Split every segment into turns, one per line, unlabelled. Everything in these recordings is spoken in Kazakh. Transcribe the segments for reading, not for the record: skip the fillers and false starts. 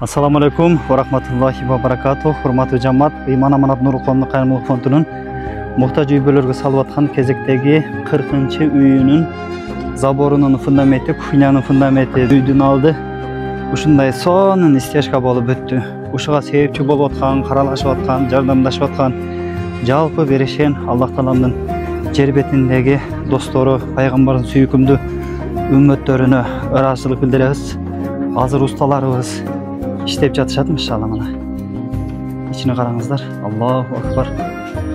Assalamu alaikum wa rahmatullahi wa barakatuh. Hurmatly jamoat, Iymon Amanat Nurul Qonuniy Qayrmulk fondunun muhtoj uy-joylarga salib atgan kezektegi 40-uyünün zaborunun fundamenti, kuxnyanın fundamenti üydün aldı. Uşunday sonun istiyashka bolup öttü. Uşuga sebepçi bolup atkan, karalaşıp atkan, jardamlaşıp atkan, jalpı berişen Allah Taalanın jer betindegi dostoru, Paygambarın süykümdü ümmetlerine ıraçılık bildiremiz. Hazır ustalarımız işlep жатышат inşallah mana. İçine qarаңыздар. Allahu akbar.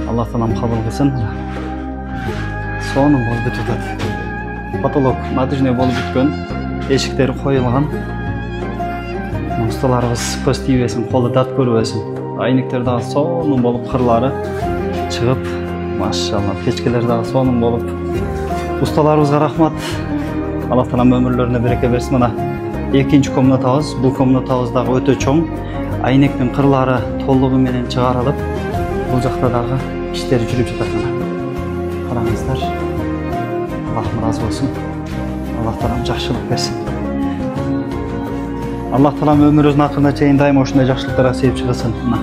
Allah Taalam kabul kılsın. Sonun bolup ötüp. Потолок надежный болуп бүткөн, эшиктери коюлган. Ustalarыбыз көз тийбесин, колу дат көрбөсүн. Айнектер дагы сонун болуп, кырлары чыгып, машалла, печкелер дагы сонун болуп. Ustalarыбызга рахмат. Allah Taalam ömürlerine bereke bersin. Mana экинчи комнатабыз, бул комнатабыз дагы өтө чоң. Айнектин кырлары толугу менен чыгарылып, бул жакта дагы иштер жүрүп жатат мына. Караңыздар. Аллахым разы болсун. Allah Taalam жакшылык берсин. Allah Taalam ömürүбүздүн акырына чейин дайыма ушундай жакшылыктарга себепчи кылсын. Мына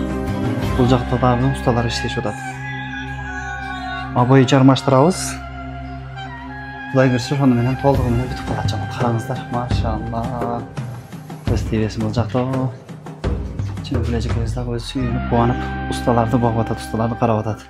бул жакта дагы усталар иштешип атат. Абой жармаштырабыз. Құдай көрсө ошону менен толугу менен бүтүп калат жаман. Караңыздар, машалла. Көз тийбесин бул жакта. Чын билежек көз дагы өзү сүйүнүп, кубанып, усталарды багып атат, усталарды карап атат.